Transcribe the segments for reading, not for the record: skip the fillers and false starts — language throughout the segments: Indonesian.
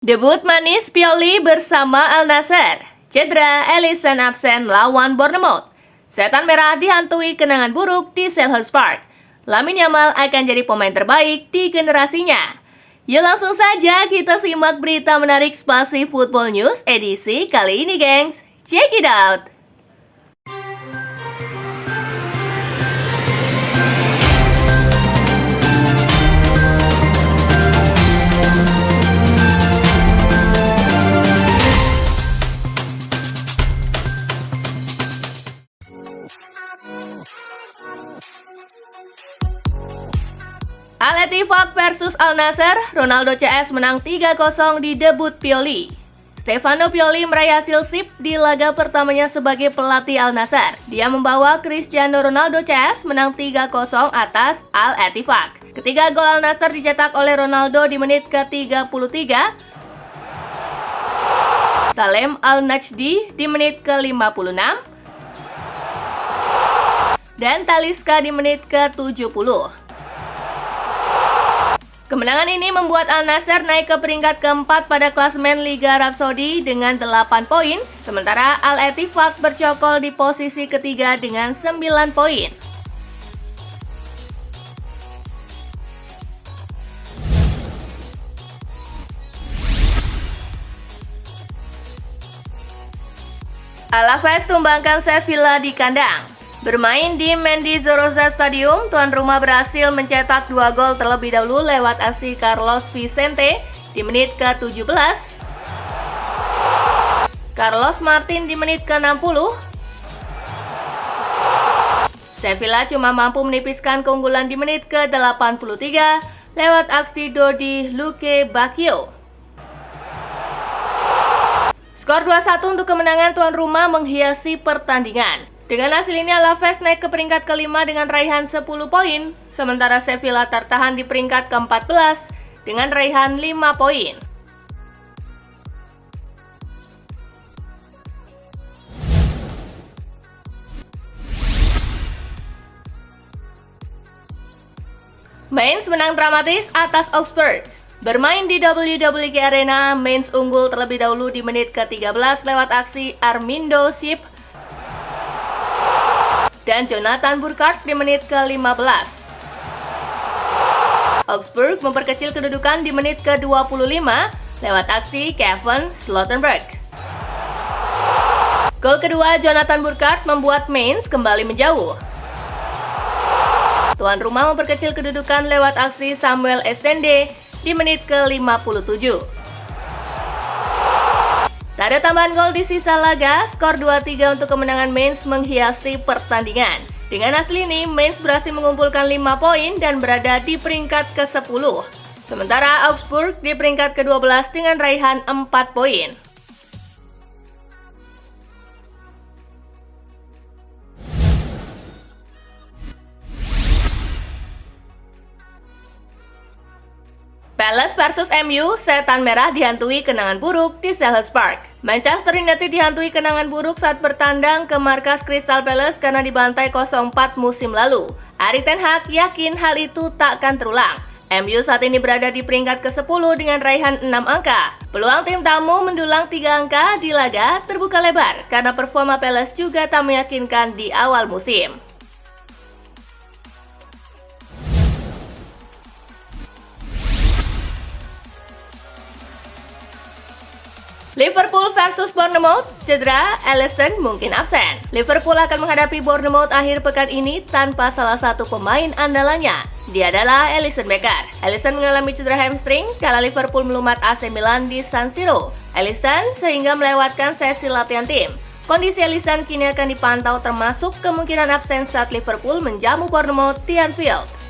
Debut manis Pioli bersama Al Nassr. Cedera, Alisson absen lawan Bournemouth. Setan Merah dihantui kenangan buruk di Selhurst Park. Lamine Yamal akan jadi pemain terbaik di generasinya. Yuk langsung saja kita simak berita menarik Spasi Football News edisi kali ini, gengs. Check it out! Al Ettifaq versus Al Nassr, Ronaldo CS menang 3-0 di debut Pioli. Stefano Pioli meraih hasil sip di laga pertamanya sebagai pelatih Al Nassr. Dia membawa Cristiano Ronaldo CS menang 3-0 atas Al Ettifaq. Ketiga gol Al Nassr dicetak oleh Ronaldo di menit ke-33, Salem Al-Najdi di menit ke-56, dan Talisca di menit ke-70. Kemenangan ini membuat Al Nassr naik ke peringkat keempat pada klasemen Liga Arab Saudi dengan 8 poin, sementara Al Ettifaq bercokol di posisi ketiga dengan 9 poin. Alaves tumbangkan Sevilla di kandang. Bermain di Mendizorroza Stadium, tuan rumah berhasil mencetak 2 gol terlebih dahulu lewat aksi Carlos Vicente di menit ke-17, Carlos Martin di menit ke-60. Sevilla cuma mampu menipiskan keunggulan di menit ke-83 lewat aksi Dodi Luque Bacchio. Skor 2-1 untuk kemenangan tuan rumah menghiasi pertandingan. Dengan hasil ini Alaves naik ke peringkat kelima dengan raihan 10 poin, sementara Sevilla tertahan di peringkat ke-14 dengan raihan 5 poin. Mainz menang dramatis atas Augsburg. Bermain di WWG Arena, Mainz unggul terlebih dahulu di menit ke-13 lewat aksi Armindo Sip dan Jonathan Burkhardt di menit ke-15. Augsburg memperkecil kedudukan di menit ke-25 lewat aksi Kevin Slottenberg. Gol kedua Jonathan Burkhardt membuat Mainz kembali menjauh. Tuan rumah memperkecil kedudukan lewat aksi Samuel Essende di menit ke-57. Tak ada tambahan gol di sisa laga, skor 2-3 untuk kemenangan Mainz menghiasi pertandingan. Dengan hasil ini, Mainz berhasil mengumpulkan 5 poin dan berada di peringkat ke-10. Sementara Augsburg di peringkat ke-12 dengan raihan 4 poin. Palace versus MU, Setan Merah dihantui kenangan buruk di Selhurst Park. Manchester United dihantui kenangan buruk saat bertandang ke markas Crystal Palace karena dibantai 0-4 musim lalu. Erik ten Hag yakin hal itu tak akan terulang. MU saat ini berada di peringkat ke-10 dengan raihan 6 angka. Peluang tim tamu mendulang 3 angka di laga terbuka lebar karena performa Palace juga tak meyakinkan di awal musim. Liverpool versus Bournemouth, cedera, Alisson mungkin absen. Liverpool akan menghadapi Bournemouth akhir pekan ini tanpa salah satu pemain andalannya. Dia adalah Alisson Becker. Alisson mengalami cedera hamstring kala Liverpool melumat AC Milan di San Siro. Alisson sehingga melewatkan sesi latihan tim. Kondisi Alisson kini akan dipantau termasuk kemungkinan absen saat Liverpool menjamu Bournemouth di Anfield.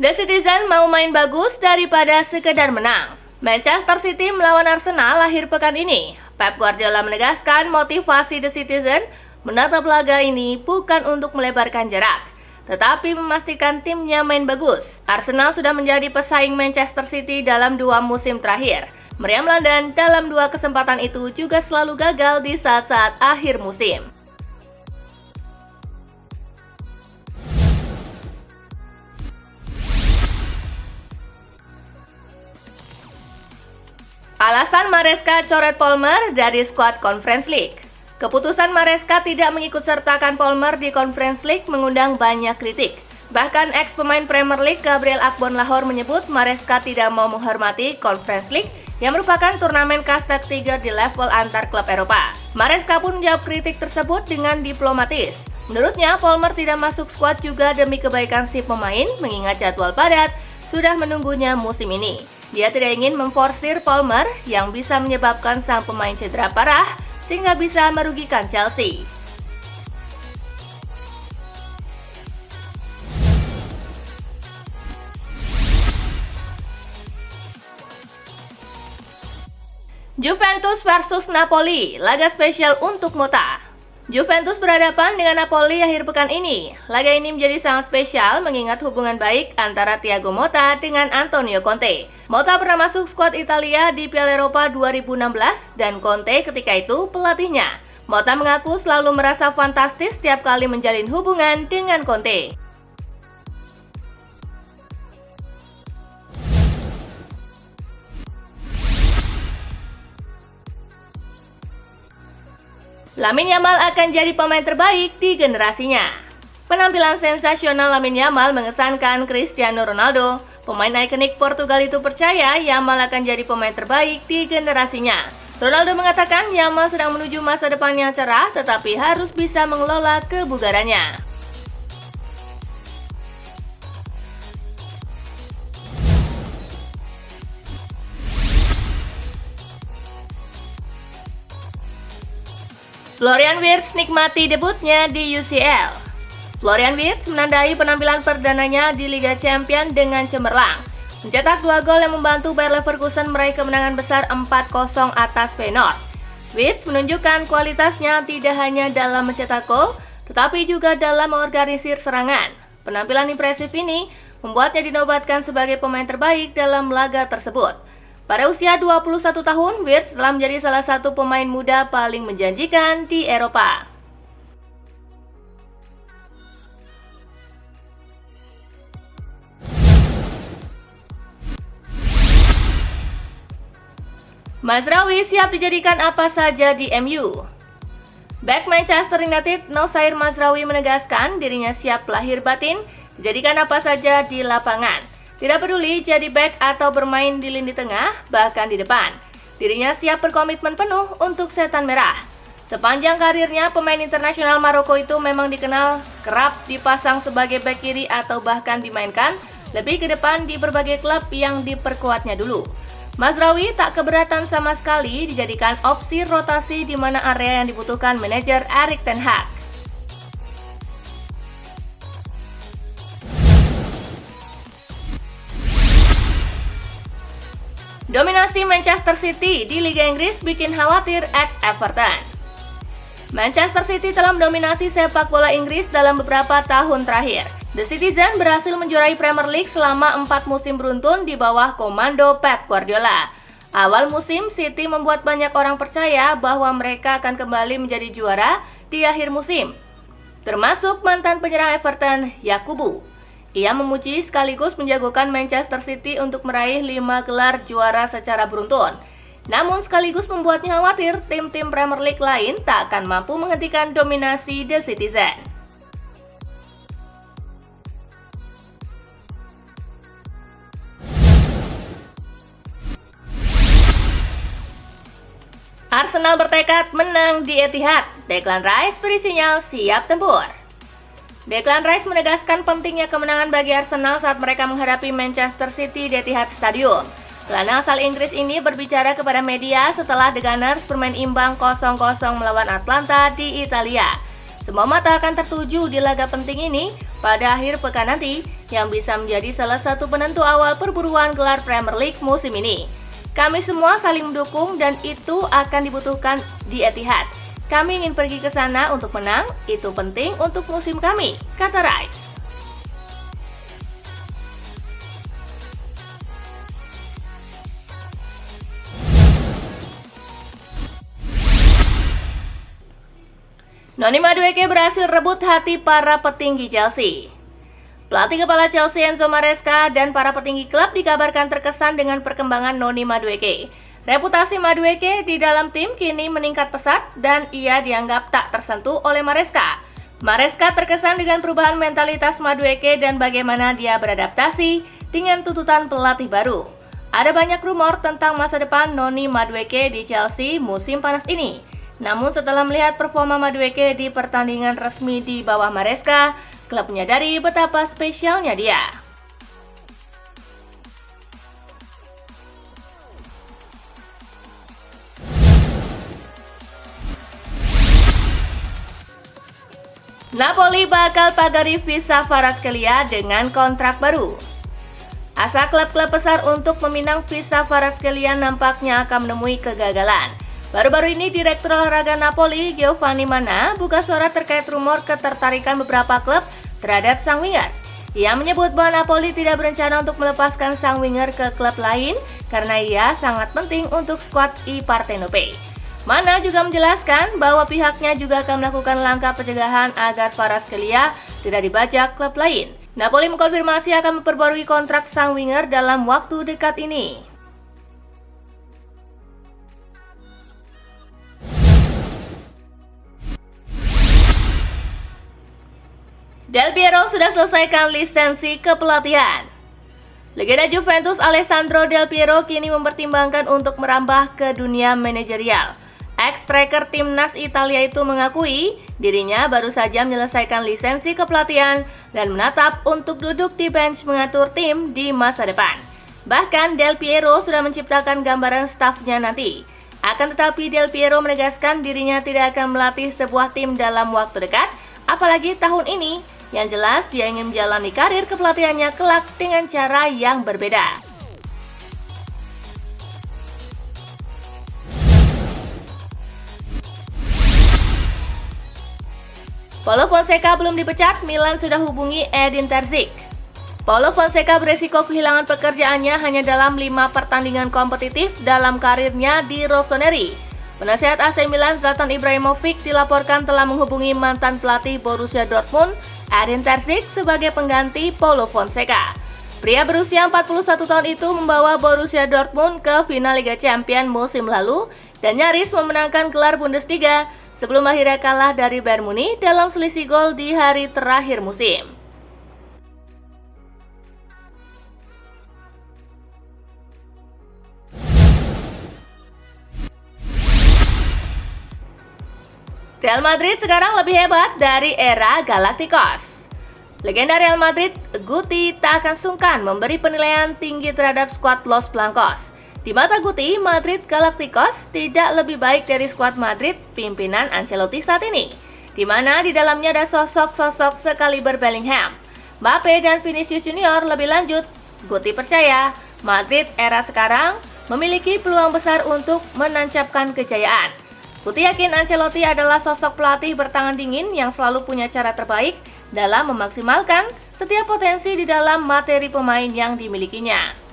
The Citizen mau main bagus daripada sekedar menang. Manchester City melawan Arsenal akhir pekan ini. Pep Guardiola menegaskan motivasi The Citizen menatap laga ini bukan untuk melebarkan jarak, tetapi memastikan timnya main bagus. Arsenal sudah menjadi pesaing Manchester City dalam 2 musim terakhir. Meriam London dalam 2 kesempatan itu juga selalu gagal di saat-saat akhir musim. Alasan Maresca coret Palmer dari skuad Conference League. Keputusan Maresca tidak mengikutsertakan Palmer di Conference League mengundang banyak kritik. Bahkan ex-pemain Premier League Gabriel Agbonlahor menyebut Maresca tidak mau menghormati Conference League yang merupakan turnamen kasta ketiga di level antar klub Eropa. Maresca pun menjawab kritik tersebut dengan diplomatis. Menurutnya, Palmer tidak masuk skuad juga demi kebaikan si pemain, mengingat jadwal padat sudah menunggunya musim ini. Dia tidak ingin memforsir Palmer yang bisa menyebabkan sang pemain cedera parah sehingga bisa merugikan Chelsea. Juventus versus Napoli, laga spesial untuk Mota. Juventus berhadapan dengan Napoli akhir pekan ini. Laga ini menjadi sangat spesial mengingat hubungan baik antara Thiago Motta dengan Antonio Conte. Motta pernah masuk skuad Italia di Piala Eropa 2016 dan Conte ketika itu pelatihnya. Motta mengaku selalu merasa fantastis setiap kali menjalin hubungan dengan Conte. Lamine Yamal akan jadi pemain terbaik di generasinya. Penampilan sensasional Lamine Yamal mengesankan Cristiano Ronaldo. Pemain ikonik Portugal itu percaya Yamal akan jadi pemain terbaik di generasinya. Ronaldo mengatakan Yamal sedang menuju masa depan yang cerah tetapi harus bisa mengelola kebugarannya. Florian Wirtz nikmati debutnya di UCL. Florian Wirtz menandai penampilan perdananya di Liga Champions dengan cemerlang. Mencetak 2 gol yang membantu Bayer Leverkusen meraih kemenangan besar 4-0 atas Feyenoord. Wirtz menunjukkan kualitasnya tidak hanya dalam mencetak gol, tetapi juga dalam mengorganisir serangan. Penampilan impresif ini membuatnya dinobatkan sebagai pemain terbaik dalam laga tersebut. Pada usia 21 tahun, Wirtz telah menjadi salah satu pemain muda paling menjanjikan di Eropa. Mazraoui siap dijadikan apa saja di MU. Bek Manchester United Noussair Mazraoui menegaskan dirinya siap lahir batin dijadikan apa saja di lapangan. Tidak peduli jadi bek atau bermain di lini tengah, bahkan di depan. Dirinya siap berkomitmen penuh untuk Setan Merah. Sepanjang karirnya, pemain internasional Maroko itu memang dikenal kerap dipasang sebagai bek kiri atau bahkan dimainkan lebih ke depan di berbagai klub yang diperkuatnya dulu. Mazraoui tak keberatan sama sekali dijadikan opsi rotasi di mana area yang dibutuhkan manajer Erik ten Hag. Dominasi Manchester City di Liga Inggris bikin khawatir ex-Everton. Manchester City telah mendominasi sepak bola Inggris dalam beberapa tahun terakhir. The Citizen berhasil menjuarai Premier League selama 4 musim beruntun di bawah komando Pep Guardiola. Awal musim, City membuat banyak orang percaya bahwa mereka akan kembali menjadi juara di akhir musim, termasuk mantan penyerang Everton, Yakubu. Ia memuji sekaligus menjagokan Manchester City untuk meraih 5 gelar juara secara beruntun. Namun sekaligus membuatnya khawatir tim-tim Premier League lain tak akan mampu menghentikan dominasi The Citizen. Arsenal bertekad menang di Etihad. Declan Rice beri sinyal siap tempur. Declan Rice menegaskan pentingnya kemenangan bagi Arsenal saat mereka menghadapi Manchester City di Etihad Stadium. Gelandang asal Inggris ini berbicara kepada media setelah The Gunners bermain imbang 0-0 melawan Atlanta di Italia. Semua mata akan tertuju di laga penting ini pada akhir pekan nanti yang bisa menjadi salah satu penentu awal perburuan gelar Premier League musim ini. Kami semua saling mendukung dan itu akan dibutuhkan di Etihad. Kami ingin pergi ke sana untuk menang, itu penting untuk musim kami, kata Rice. Noni Madueke berhasil rebut hati para petinggi Chelsea. Pelatih kepala Chelsea Enzo Maresca dan para petinggi klub dikabarkan terkesan dengan perkembangan Noni Madueke. Reputasi Madueke di dalam tim kini meningkat pesat dan ia dianggap tak tersentuh oleh Maresca. Maresca terkesan dengan perubahan mentalitas Madueke dan bagaimana dia beradaptasi dengan tuntutan pelatih baru. Ada banyak rumor tentang masa depan Noni Madueke di Chelsea musim panas ini. Namun setelah melihat performa Madueke di pertandingan resmi di bawah Maresca, klub menyadari betapa spesialnya dia. Napoli bakal pagari visa Kvaratskhelia dengan kontrak baru. Asa klub-klub besar untuk meminang visa Kvaratskhelia nampaknya akan menemui kegagalan. Baru-baru ini Direktur Olahraga Napoli, Giovanni Manna, buka suara terkait rumor ketertarikan beberapa klub terhadap sang winger. Ia menyebut bahwa Napoli tidak berencana untuk melepaskan sang winger ke klub lain karena ia sangat penting untuk skuad I Partenope. Manna juga menjelaskan bahwa pihaknya juga akan melakukan langkah pencegahan agar Kvaratskhelia tidak dibajak klub lain. Napoli mengkonfirmasi akan memperbarui kontrak sang winger dalam waktu dekat ini. Del Piero sudah selesaikan lisensi kepelatihan. Legenda Juventus Alessandro Del Piero kini mempertimbangkan untuk merambah ke dunia manajerial. Ex-striker timnas Italia itu mengakui dirinya baru saja menyelesaikan lisensi kepelatihan dan menatap untuk duduk di bench mengatur tim di masa depan. Bahkan Del Piero sudah menciptakan gambaran stafnya nanti. Akan tetapi Del Piero menegaskan dirinya tidak akan melatih sebuah tim dalam waktu dekat, apalagi tahun ini. Yang jelas dia ingin menjalani karir kepelatihannya kelak dengan cara yang berbeda. Paulo Fonseca belum dipecat, Milan sudah hubungi Edin Terzic. Paulo Fonseca beresiko kehilangan pekerjaannya hanya dalam 5 pertandingan kompetitif dalam karirnya di Rossoneri. Penasihat AC Milan Zlatan Ibrahimovic dilaporkan telah menghubungi mantan pelatih Borussia Dortmund, Edin Terzic, sebagai pengganti Paulo Fonseca. Pria berusia 41 tahun itu membawa Borussia Dortmund ke final Liga Champions musim lalu dan nyaris memenangkan gelar Bundesliga sebelum akhirnya kalah dari Bayern Munich dalam selisih gol di hari terakhir musim. Real Madrid sekarang lebih hebat dari era Galacticos. Legenda Real Madrid, Guti, tak akan sungkan memberi penilaian tinggi terhadap skuad Los Blancos. Di mata Guti, Madrid Galacticos tidak lebih baik dari skuad Madrid pimpinan Ancelotti saat ini, di mana di dalamnya ada sosok-sosok sekaliber Bellingham, Mbappe dan Vinicius Junior. Lebih lanjut, Guti percaya Madrid era sekarang memiliki peluang besar untuk menancapkan kejayaan. Guti yakin Ancelotti adalah sosok pelatih bertangan dingin yang selalu punya cara terbaik dalam memaksimalkan setiap potensi di dalam materi pemain yang dimilikinya.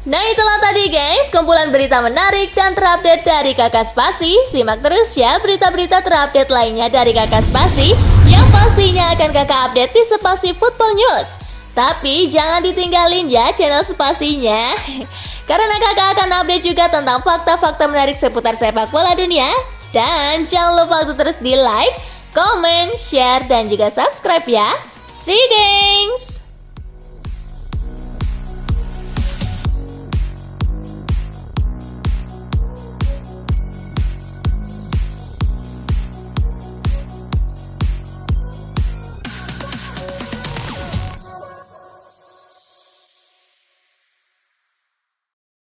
Nah itulah tadi guys, kumpulan berita menarik dan terupdate dari Kakak Spasi. Simak terus ya berita-berita terupdate lainnya dari Kakak Spasi yang pastinya akan Kakak update di Spasi Football News. Tapi jangan ditinggalin ya channel Spasinya, karena Kakak akan update juga tentang fakta-fakta menarik seputar sepak bola dunia. Dan jangan lupa untuk terus di like, comment, share, dan juga subscribe ya. See you guys!